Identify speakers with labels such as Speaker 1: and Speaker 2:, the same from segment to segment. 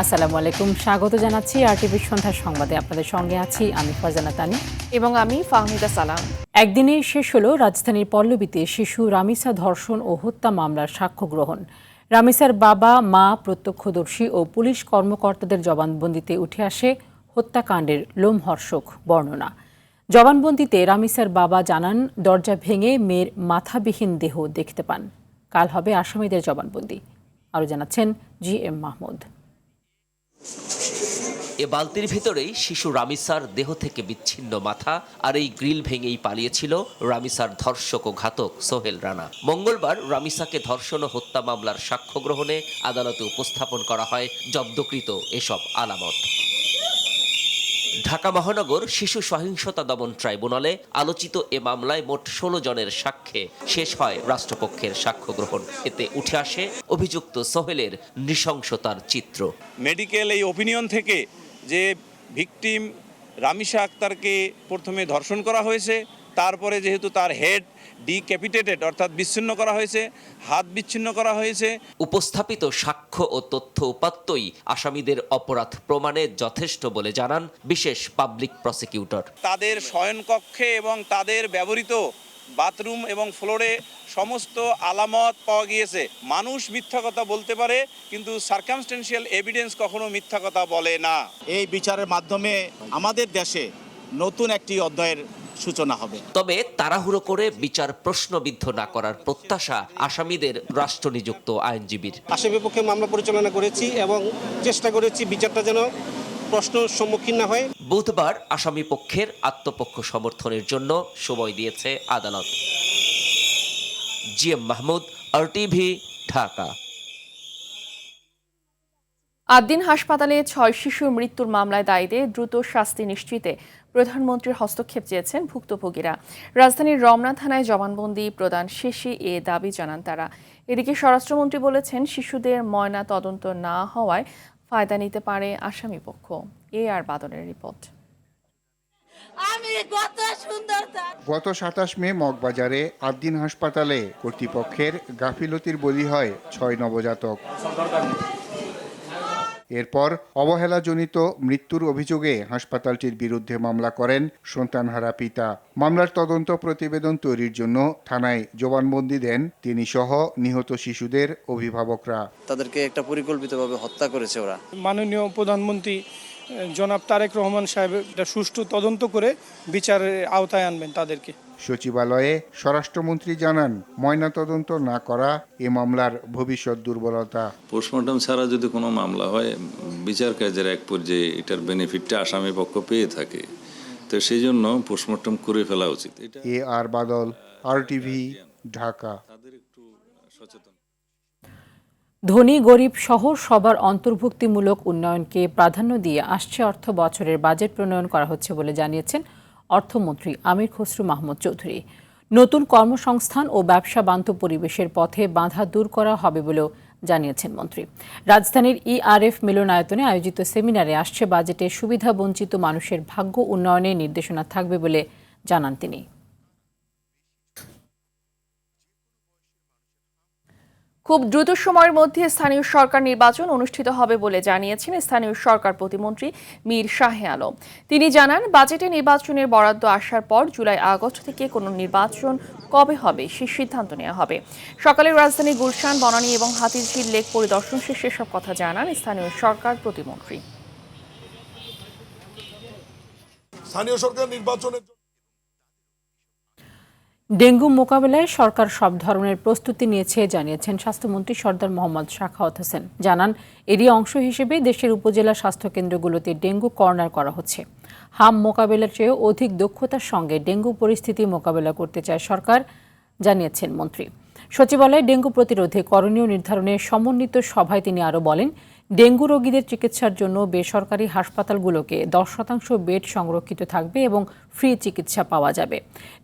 Speaker 1: আসসালামু আলাইকুম, স্বাগত জানাচ্ছি আরটিভি সন্ধ্যার সংবাদে। আপনাদের সঙ্গে আছি আমি ফারজানা তানি
Speaker 2: এবং আমি ফাহমিদা সালাম।
Speaker 1: একদিনেই শেষ হলো রাজধানীর পল্লবীতে শিশু রামিসা ধর্ষণ ও হত্যা মামলার সাক্ষ্য গ্রহণ। রামিসার বাবা, মা, প্রত্যক্ষদর্শী ও পুলিশ কর্মকর্তাদের জবানবন্দিতে উঠে আসে হত্যাকাণ্ডের লোমহর্ষক বর্ণনা। জবানবন্দিতে রামিসার বাবা জানান, দরজা ভেঙে মেয়ের মাথাবিহীন দেহ দেখতে পান। কাল হবে আসামিদের জবানবন্দি। আরও জানাচ্ছেন GM মাহমুদ।
Speaker 3: এ বালতির ভিতরেই শিশু রামিসার দেহ থেকে বিচ্ছিন্ন মাথা, আর এই গ্রিল ভেঙেই পালিয়েছিল রামিসার ধর্ষক ও ঘাতক সোহেল রানা। মঙ্গলবার রামিসাকে ধর্ষণ ও হত্যা মামলার সাক্ষ্য গ্রহণে আদালতে উপস্থাপন করা হয় জব্দকৃত এসব আলামত। ঢাকা মহানগর শিশু সহিংসতা দমন ট্রাইব্যুনালে আলোচিত এ মামলায় মোট 16 জনের সাক্ষ্যে শেষ হয় রাষ্ট্রপক্ষের সাক্ষ্য গ্রহণ। এতে উঠে আসে অভিযুক্ত সোহেলের নৃশংসতার চিত্র।
Speaker 4: মেডিকেল এই ওপিনিয়ন থেকে যে ভিকটিম রামিসা আক্তারকে প্রথমে ধর্ষণ করা হয়েছে, তারপরে যেহেতু তার হেড ডিক্যাপিটেটেড অর্থাৎ বিচ্ছিন্ন করা হয়েছে, হাত বিচ্ছিন্ন করা হয়েছে।
Speaker 3: উপস্থাপিত সাক্ষ্য ও তথ্য উপাত্তই আসামিদের অপরাধ প্রমাণে যথেষ্ট বলে জানান বিশেষ পাবলিক প্রসিকিউটর।
Speaker 4: তাদের শয়নকক্ষে এবং তাদের ব্যবহৃত বাথরুম এবং ফ্লোরে সমস্ত আলামত পাওয়া গিয়েছে। মানুষ মিথ্যা কথা বলতে পারে, কিন্তু সার্কামস্টেন্সিয়াল এভিডেন্স কখনো মিথ্যা কথা বলে না।
Speaker 5: এই বিচারের মাধ্যমে আমাদের দেশে নতুন একটি অধ্যায়ের সূচনা হবে।
Speaker 3: তবে তাড়াহুড়ো করে বিচার প্রশ্নবিদ্ধ না করার প্রত্যাশা আসামিদের রাষ্ট্রনিযুক্ত আইনজীবীর।
Speaker 6: আসামির পক্ষে মামলা পরিচালনা করেছি এবং চেষ্টা করেছি বিচারটা যেন প্রশ্নের সম্মুখীন না হয়।
Speaker 3: বুধবার আসামি পক্ষের আত্মপক্ষ সমর্থনের জন্য সময় দিয়েছে আদালত। GM Mahmud, RTV, Dhaka.
Speaker 2: আদ্দিন হাসপাতালে 6 শিশুর মৃত্যুর মামলায় দায়ীদের দ্রুত শাস্তি নিশ্চিতে প্রধানমন্ত্রীর হস্তক্ষেপ চেয়েছেন ভুক্তভোগীরা। রাজধানীর রমনা থানায় জবানবন্দি প্রদান শেষে এ দাবি জানান তারা। এদিকে স্বরাষ্ট্রমন্ত্রী বলেছেন, শিশুদের ময়না তদন্ত না হওয়ায় ফায়দা নিতে পারে আসামিপক্ষ। আর বাদনের রিপোর্ট।
Speaker 7: গত 27 মে মগবাজারে আদ্দিন হাসপাতালে কর্তৃপক্ষের গাফিলতির বলি হয় 6 নবজাতক। এরপর অবহেলাজনিত মৃত্যুর অভিযোগে হাসপাতালটির বিরুদ্ধে মামলা করেন সন্তানহারা পিতা। মামলার তদন্ত প্রতিবেদন তৈরির জন্য থানায় জবানবন্দি দেন তিনি সহ নিহত শিশুদের অভিভাবকরা।
Speaker 8: তাদেরকে একটা পরিকল্পিতভাবে হত্যা করেছে ওরা।
Speaker 6: মাননীয় প্রধানমন্ত্রী জনাব তারেক রহমান সাহেব এটা সুষ্ঠু তদন্ত করে বিচারের আওতায় আনবেন তাদেরকে।
Speaker 7: সচিবালয়ে স্বরাষ্ট্রমন্ত্রী জানান, ময়নাতদন্ত না করা এ মামলার ভবিষ্যৎ দুর্বলতা।
Speaker 9: পোস্টমর্টম ছাড়া যদি কোনো মামলা হয়, বিচার কাজের এক পর্যায়ে এটার বেনিফিটটা আসামি পক্ষ পেয়ে থাকে, তো সেই জন্য পোস্টমর্টম করে ফেলা উচিত।
Speaker 7: আর বাদল, RTV, ঢাকা।
Speaker 1: ধনী গরিব সহ সবার অন্তর্ভুক্তিমূলক উন্নয়নকে প্রাধান্য দিয়ে আসছে অর্থ বছরের বাজেট প্রণয়ন করা হচ্ছে বলে জানিয়েছেন অর্থমন্ত্রী আমির খসরু মাহমুদ চৌধুরী। নতুন কর্মসংস্থান ও ব্যবসা বান্ধব পরিবেশের পথে বাধা দূর করা হবে বলেও জানিয়েছেন মন্ত্রী। রাজধানীর ERF মিলনায়তনে আয়োজিত সেমিনারে আসছে বাজেটে সুবিধাবঞ্চিত মানুষের ভাগ্য উন্নয়নে নির্দেশনা থাকবে বলে জানান তিনি।
Speaker 2: খুব দ্রুত সময়ের মধ্যে স্থানীয় সরকার নির্বাচন অনুষ্ঠিত হবে বলে জানিয়েছেন স্থানীয় সরকার প্রতিমন্ত্রী মীর শাহে আলম। তিনি জানান, বাজেটে নির্বাচনের বরাদ্দ আসার পর জুলাই-আগস্ট থেকে কোনো নির্বাচন কবে হবে সে সিদ্ধান্ত নেওয়া হবে। সকালে রাজধানী গুলশান, বনানী এবং হাতিরঝিল লেক পরিদর্শন শেষে সব কথা জানান স্থানীয় সরকার প্রতিমন্ত্রী।
Speaker 10: স্থানীয় সরকার নির্বাচনের
Speaker 1: ডেঙ্গু মোকাবেলায় সরকার সব ধরনের প্রস্তুতি নিয়েছে জানিয়েছেন স্বাস্থ্যমন্ত্রী সরদার মোহাম্মদ সাখাওয়াত হোসেন। জানান, এরই অংশ হিসেবে দেশের উপজেলা স্বাস্থ্যকেন্দ্রগুলোতে ডেঙ্গু কর্নার করা হচ্ছে। হাম মোকাবেলার চেয়েও অধিক দক্ষতার সঙ্গে ডেঙ্গু পরিস্থিতি মোকাবেলা করতে চায় সরকার, জানিয়েছেন মন্ত্রী। সচিবালয়ে ডেঙ্গু প্রতিরোধে করণীয় নির্ধারণে সমন্বিত সভায় তিনি আরও বলেন, ডেঙ্গু রোগীদের চিকিৎসার জন্য বেসরকারি হাসপাতালগুলোকে 10% বেড সংরক্ষিত থাকবে এবং ফ্রি চিকিৎসা পাওয়া যাবে।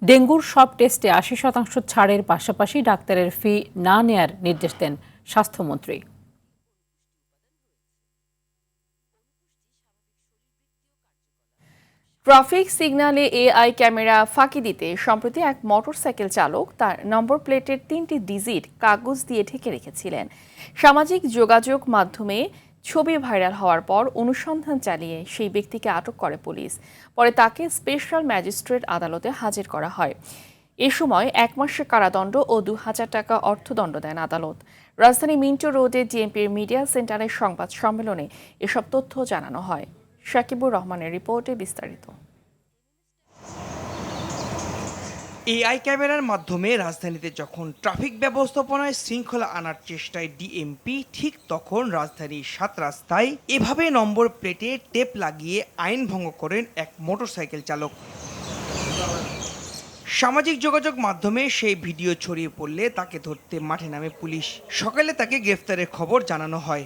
Speaker 1: ডেঙ্গুর সব টেস্টে 80% ছাড়ের পাশাপাশি ডাক্তারের ফি না নেয়ার নির্দেশ দেন স্বাস্থ্যমন্ত্রী।
Speaker 2: ট্রাফিক সিগন্যালে AI ক্যামেরা ফাঁকি দিতে সম্প্রতি এক মোটরসাইকেল চালক তার নম্বর প্লেটের 3টি ডিজিট কাগজ দিয়ে ঢেকে রেখেছিলেন। সামাজিক যোগাযোগ মাধ্যমে ছবি ভাইরাল হওয়ার পর অনুসন্ধান চালিয়ে সেই ব্যক্তিকে আটক করে পুলিশ। পরে তাকে স্পেশাল ম্যাজিস্ট্রেট আদালতে হাজির করা হয়। এ সময় 1 মাসের কারাদণ্ড ও 2000 টাকা অর্থদণ্ড দেন আদালত। রাজধানী মিন্টো রোডে ডিএমপির মিডিয়া সেন্টারের সংবাদ সম্মেলনে এসব তথ্য জানানো হয়। শাকিবুর রহমানের রিপোর্টে বিস্তারিত।
Speaker 11: এআই ক্যামেরার মাধ্যমে রাজধানীতে যখন ট্রাফিক ব্যবস্থাপনায় শৃঙ্খলা আনার চেষ্টায় ডিএমপি, ঠিক তখন রাজধানীর 7 রাস্তায় এভাবে নম্বর প্লেটে টেপ লাগিয়ে আইন ভঙ্গ করেন এক মোটরসাইকেল চালক। সামাজিক যোগাযোগ মাধ্যমে সেই ভিডিও ছড়িয়ে পড়লে তাকে ধরতে মাঠে নামে পুলিশ। সকালে তাকে গ্রেফতারের খবর জানানো হয়।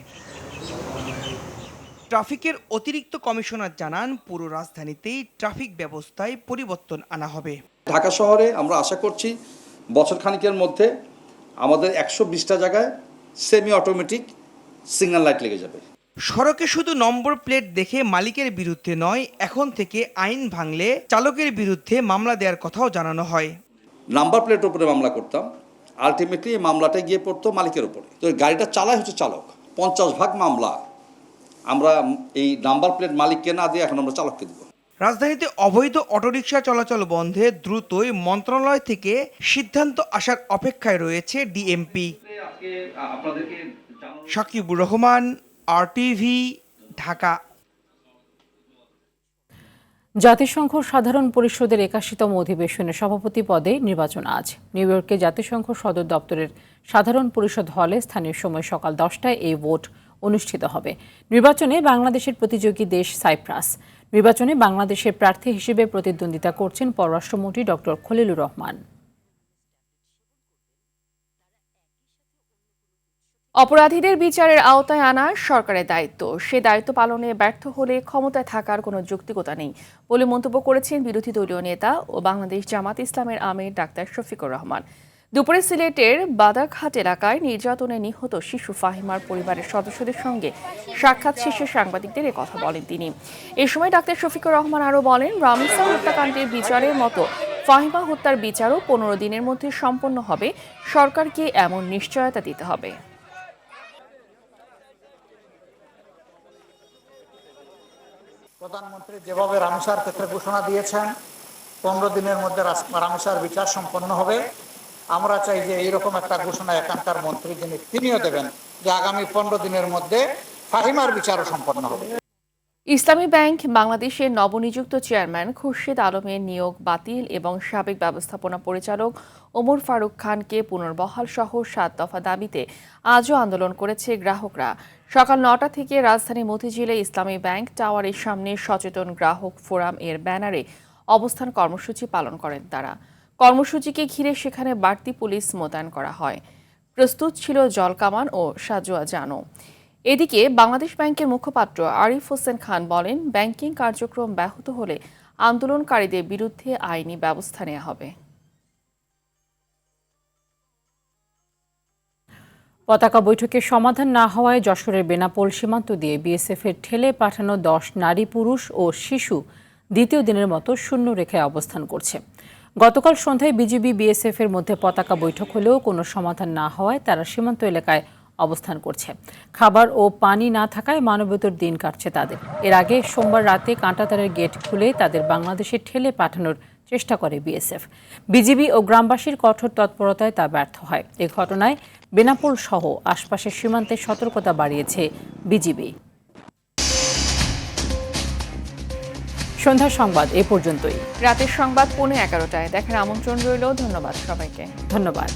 Speaker 11: ট্রাফিকের অতিরিক্ত কমিশনার জানান, পুরো রাজধানীতেই ট্রাফিক ব্যবস্থায় পরিবর্তন আনা হবে।
Speaker 12: ঢাকা শহরে আমরা আশা করছি বছর খানিকের মধ্যে আমাদের 120টা জায়গায় সেমি অটোমেটিক সিগন্যাল লাইট লেগে যাবে।
Speaker 11: সড়কে শুধু নম্বর প্লেট দেখে মালিকের বিরুদ্ধে নয়, এখন থেকে আইন ভাঙলে চালকের বিরুদ্ধে মামলা দেওয়ার কথাও জানানো হয়।
Speaker 12: নাম্বার প্লেটের উপরে মামলা করতাম, আলটিমেটলি এই মামলাটা গিয়ে পড়তো মালিকের উপরে। তো গাড়িটা চালায় হচ্ছে চালক। 50% মামলা আমরা এই নাম্বার প্লেট মালিককে না দিয়ে এখন আমরা চালককে দেবো।
Speaker 11: রাজধানীতে অবৈধ অটোরিকশা চলাচল বন্ধে দ্রুতই মন্ত্রণালয় থেকে সিদ্ধান্ত আসার অপেক্ষায় রয়েছে ডিএমপি। শাকিবুর রহমান, আরটিভি, ঢাকা।
Speaker 1: জাতিসংঘ সাধারণ পরিষদের 81তম অধিবেশনের সভাপতি পদে নির্বাচন আজ। নিউ ইয়র্কে জাতিসংঘ সদর দপ্তরের সাধারণ পরিষদ হলে স্থানীয় সময় সকাল 10টায় এই ভোট অনুষ্ঠিত হবে। নির্বাচনে বাংলাদেশের প্রতিযোগী দেশ সাইপ্রাস। নির্বাচনে বাংলাদেশের প্রার্থী হিসেবে প্রতিদ্বন্দ্বিতা করছেন পররাষ্ট্রমন্ত্রী ডক্টর খলিলুর রহমান।
Speaker 2: অপরাধীদের বিচারের আওতায় আনা সরকারের দায়িত্ব। সে দায়িত্ব পালনে ব্যর্থ হলে ক্ষমতায় থাকার কোনো যৌক্তিকতা নেই বলে মন্তব্য করেছেন বিরোধী দলীয় নেতা ও বাংলাদেশ জামাত ইসলামের আমির ডাক্তার শফিকুর রহমান। দুপুরে সিলেটের বাদাঘাট এলাকায় নির্যাতনে নিহত শিশু ফাহিমার পরিবারের সদস্যদের সঙ্গে সাক্ষাৎ শেষে সাংবাদিকদের এ কথা বলেন তিনি। এ সময় ডাক্তার শফিকুর রহমান আরও বলেন, রামিসা হত্যাকাণ্ডের বিচারের মতো ফাহিমা হত্যার বিচারও 15 দিনের মধ্যে সম্পন্ন হবে। সরকারকে এমন নিশ্চয়তা দিতে হবে।
Speaker 13: প্রধানমন্ত্রী যেভাবে রামিসার ক্ষেত্রে ঘোষণা দিয়েছেন 15 দিনের মধ্যে রামিসার বিচার সম্পন্ন হবে, আমরা চাই যে এইরকম একটা ঘোষণা এখানকার মন্ত্রী তিনিও দেবেন যে আগামী 15 দিনের মধ্যে ফাহিমার বিচারও সম্পন্ন হবে।
Speaker 2: ইসলামী ব্যাংক বাংলাদেশের নবনিযুক্ত চেয়ারম্যান খুরশিদ আলমের নিয়োগ বাতিল এবং সাবেক ব্যবস্থাপনা পরিচালক ওমর ফারুক খানকে পুনর্বহাল সহ 7 দফা দাবিতে আজও আন্দোলন করেছে গ্রাহকরা। সকাল 9টা থেকে রাজধানী মতিঝিলে ইসলামী ব্যাংক টাওয়ারের সামনে সচেতন গ্রাহক ফোরাম এর ব্যানারে অবস্থান কর্মসূচি পালন করেন তারা। কর্মসূচিকে ঘিরে সেখানে বাড়তি পুলিশ মোতায়েন করা হয়। প্রস্তুত ছিল জলকামান ও সাজোয়া জানো। এদিকে বাংলাদেশ ব্যাংকের মুখপাত্র আরিফ হোসেন খান বলেন, ব্যাংকিং কার্যক্রম ব্যাহত হলে আন্দোলনকারীদের বিরুদ্ধে আইনি ব্যবস্থা নেওয়া হবে।
Speaker 1: পতাকা বৈঠকে সমাধান না হওয়ায় যশোরের বেনাপোল সীমান্ত দিয়ে বিএসএফের ঠেলে পাঠানো 10 নারী, পুরুষ ও শিশু দ্বিতীয় দিনের মতো শূন্য রেখায় অবস্থান করছে। গতকাল সন্ধ্যায় বিজিবি বিএসএফের মধ্যে পতাকা বৈঠক হলেও কোনো সমাধান না হওয়ায় তারা সীমান্ত এলাকায় অবস্থান করছে। খাবার ও পানি না থাকায় মানবেতর দিন কাটছে তাদের। এর আগে সোমবার রাতে কাঁটাতারের গেট খুলে তাদের বাংলাদেশে ঠেলে পাঠানোর চেষ্টা করে বিএসএফ। বিজিবি ও গ্রামবাসীর কঠোর তৎপরতায় তা ব্যর্থ হয়। এ ঘটনায় বেনাপোল সহ আশপাশের সীমান্তে সতর্কতা বাড়িয়েছে বিজিবি। সন্ধ্যার সংবাদ এ পর্যন্তই।
Speaker 2: রাতের সংবাদ 11:15টায় দেখার আমন্ত্রণ রইল। ধন্যবাদ সবাইকে।
Speaker 1: ধন্যবাদ।